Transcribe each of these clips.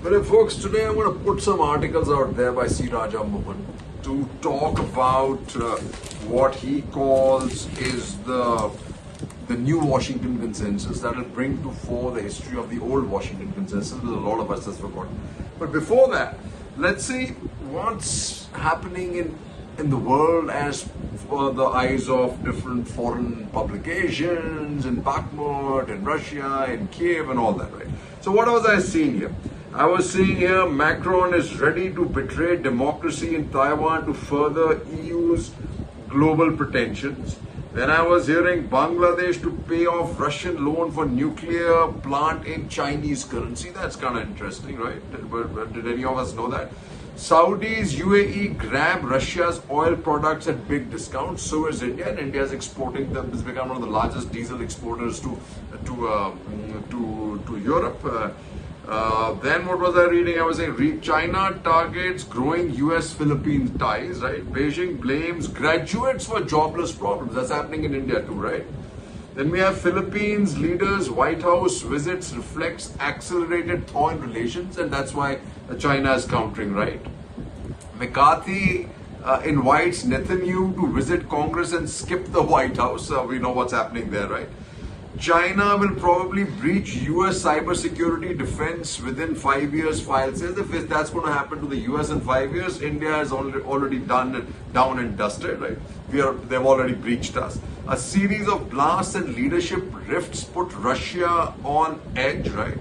Well, folks, today I'm going to put some articles out there by C. Raja Mohan to talk about what he calls is the new Washington consensus that will bring to fore the history of the old Washington consensus, which a lot of us has forgotten. But before that, let's see what's happening in the world as for the eyes of different foreign publications in Bakhmut, in Russia, in Kiev, and all that, right? So what was I seeing here? I was seeing here Macron is ready to betray democracy in Taiwan to further EU's global pretensions. Then I was hearing Bangladesh to pay off Russian loan for nuclear plant in Chinese currency. That's kind of interesting, right? Did any of us know that? Saudis, UAE grab Russia's oil products at big discounts. So is India, and India is exporting them. It's become one of the largest diesel exporters to Europe. Then what was I reading? I was saying China targets growing US-Philippines ties, right? Beijing blames graduates for jobless problems. That's happening in India too, right? Then we have Philippines leaders, White House visits reflects accelerated thaw in relations, and that's why China is countering, right? McCarthy invites Netanyahu to visit Congress and skip the White House. We know what's happening there, right? China will probably breach US cybersecurity defense within 5 years, file says. If that's going to happen to the US in 5 years, India is already down and dusted, right? They've already breached us. A series of blasts and leadership rifts put Russia on edge, right?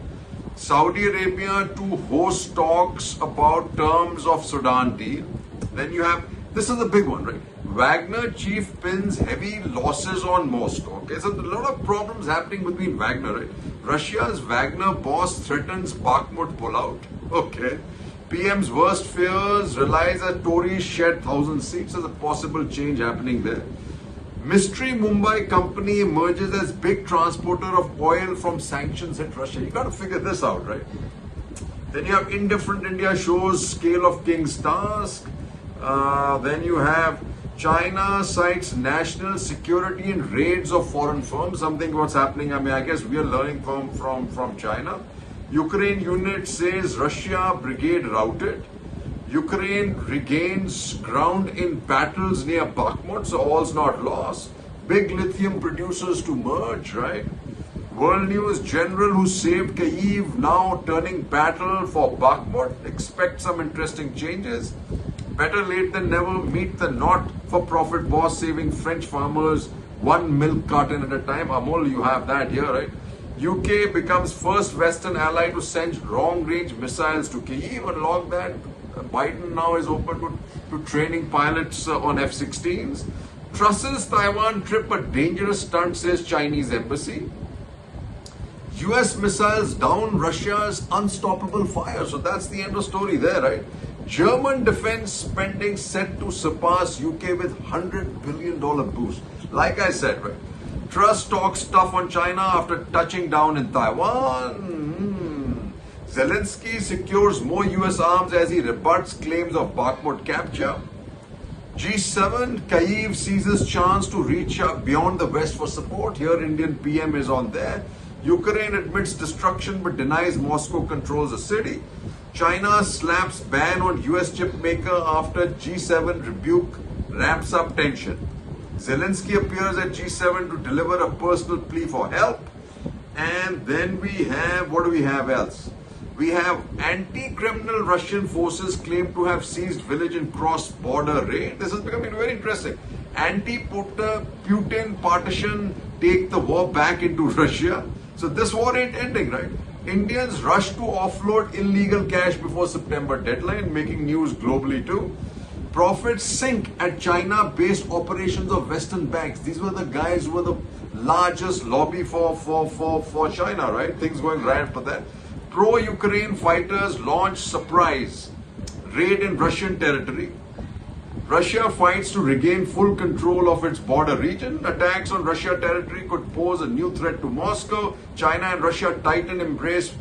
Saudi Arabia to host talks about terms of Sudan deal. Then you have, this is the big one, right? Wagner chief pins heavy losses on Moscow. Okay, so a lot of problems happening between Wagner, right? Russia's Wagner boss threatens Bakhmut pullout. Okay. PM's worst fears realize that Tories shed 1,000 seats. There's a possible change happening there. Mystery Mumbai company emerges as big transporter of oil from sanctions hit Russia. You got to figure this out, right? Then you have Indifferent India shows scale of King's task. Then you have China cites national security in raids of foreign firms. Something what's happening. I mean, I guess we are learning from China. Ukraine unit says Russia brigade routed. Ukraine regains ground in battles near Bakhmut, so all's not lost. Big lithium producers to merge, right? World News general who saved Kyiv now turning battle for Bakhmut. Expect some interesting changes. Better late than never, meet the not-for-profit boss saving French farmers one milk carton at a time. Amol, you have that here, right? UK becomes first Western ally to send long-range missiles to Kyiv. And along that, Biden now is open to training pilots on F-16s. Trusses Taiwan trip a dangerous stunt, says Chinese embassy. US missiles down Russia's unstoppable fire. So that's the end of story there, right? German defense spending set to surpass UK with $100 billion boost. Like I said, right? Trust talks tough on China after touching down in Taiwan. Zelensky secures more US arms as he rebuts claims of Bakhmut capture. G7, Kyiv seizes chance to reach up beyond the West for support. Here, Indian PM is on there. Ukraine admits destruction but denies Moscow controls the city. China slaps ban on US chip maker after G7 rebuke ramps up tension. Zelensky appears at G7 to deliver a personal plea for help. And then we have, what do we have else? We have anti-criminal Russian forces claim to have seized village in cross-border raid. This is becoming very interesting. Anti-Putin partition take the war back into Russia. So this war ain't ending, right? Indians rush to offload illegal cash before September deadline, making news globally too. Profits sink at China-based operations of Western banks. These were the guys who were the largest lobby for China, right? Things going right for that. Pro-Ukraine fighters launch surprise raid in Russian territory. Russia fights to regain full control of its border region. Attacks on Russia territory could pose a new threat to Moscow. China and Russia tighten embrace,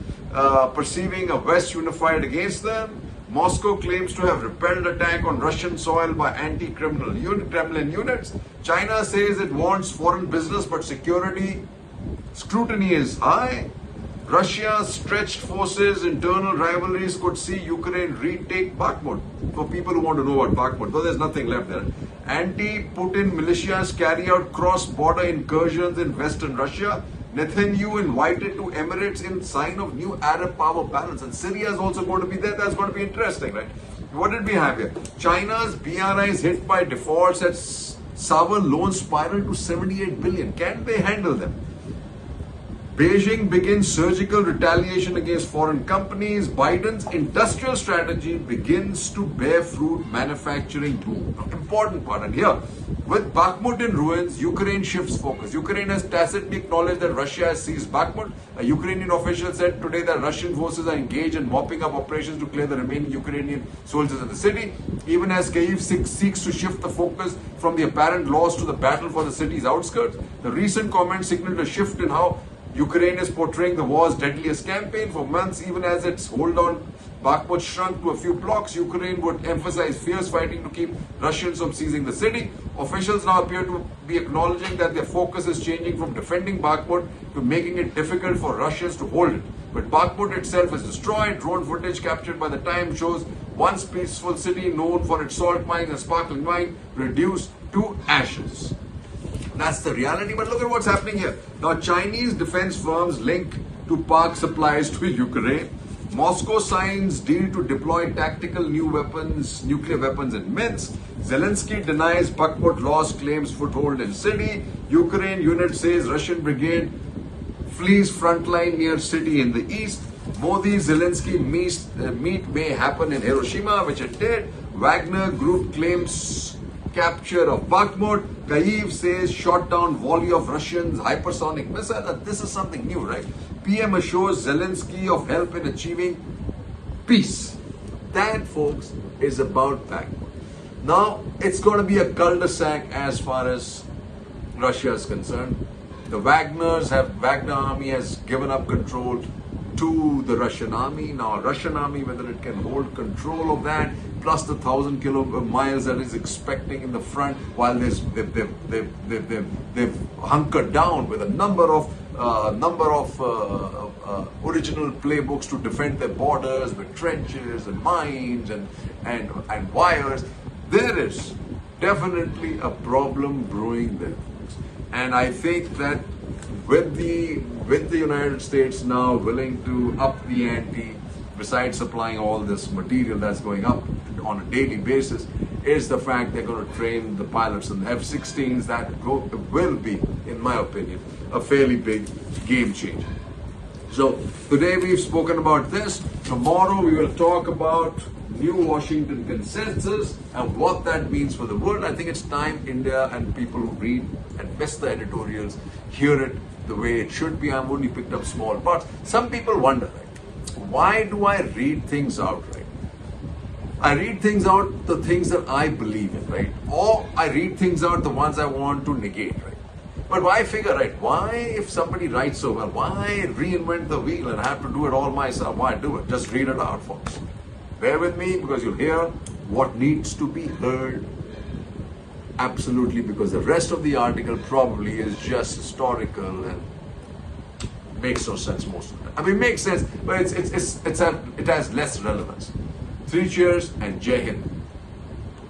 perceiving a West unified against them. Moscow claims to have repelled attack on Russian soil by anti-criminal Kremlin units. China says it wants foreign business, but security scrutiny is high. Russia's stretched forces, internal rivalries could see Ukraine retake Bakhmut. For people who want to know about Bakhmut, though there's nothing left there. Anti-Putin militias carry out cross-border incursions in western Russia. Netanyahu invited to Emirates in sign of new Arab power balance. And Syria is also going to be there. That's going to be interesting, right? What did we have here? China's BRI is hit by defaults at sovereign loan spiral to 78 billion. Can they handle them? Beijing begins surgical retaliation against foreign companies. Biden's industrial strategy begins to bear fruit. Manufacturing boom. Important part. And here, with Bakhmut in ruins, Ukraine shifts focus. Ukraine has tacitly acknowledged that Russia has seized Bakhmut. A Ukrainian official said today that Russian forces are engaged in mopping up operations to clear the remaining Ukrainian soldiers in the city. Even as Kyiv seeks to shift the focus from the apparent loss to the battle for the city's outskirts, the recent comments signaled a shift in how Ukraine is portraying the war's deadliest campaign. For months, even as its hold on Bakhmut shrunk to a few blocks, Ukraine would emphasize fierce fighting to keep Russians from seizing the city. Officials now appear to be acknowledging that their focus is changing from defending Bakhmut to making it difficult for Russians to hold it. But Bakhmut itself is destroyed. Drone footage captured by the Times shows once peaceful city known for its salt mines and sparkling wine reduced to ashes. That's the reality. But look at what's happening here. Now, Chinese defense firms link to park supplies to Ukraine. Moscow signs deal to deploy tactical nuclear weapons in Minsk. Zelensky denies Bakhmut lost, claims foothold in city. Ukraine unit says Russian brigade flees frontline near city in the east. Modi-Zelensky meet may happen in Hiroshima, which it did. Wagner Group claims capture of Bakhmut. Kyiv says shot down volley of Russians hypersonic missile. Now, this is something new, right? PM assures Zelensky of help in achieving peace. That, folks, is about Bakhmut. Now, it's going to be a cul-de-sac as far as Russia is concerned. The Wagner army has given up control to the Russian army. Now, Russian army, whether it can hold control of that, plus the 1,000 miles that is expecting in the front, while they've hunkered down with a number of original playbooks to defend their borders with trenches and mines and wires. There is definitely a problem brewing there. And I think that with the United States now willing to up the ante, besides supplying all this material that's going up on a daily basis, is the fact they're going to train the pilots and F-16s. That will be, in my opinion, a fairly big game changer. So today we've spoken about this. Tomorrow we will talk about new Washington consensus and what that means for the world. I think it's time India and people who read and miss the editorials hear it the way it should be. I've only picked up small parts. Some people wonder, right, why do I read things out, right? I read things out, the things that I believe in, right? Or I read things out, the ones I want to negate, right? But why figure, right? Why, if somebody writes so well, why reinvent the wheel and have to do it all myself? Why do it? Just read it out, folks. Bear with me, because you'll hear what needs to be heard. Absolutely, because the rest of the article probably is just historical and makes no sense most of the time. I mean, it makes sense, but it has less relevance. 3 cheers and Jai Hind.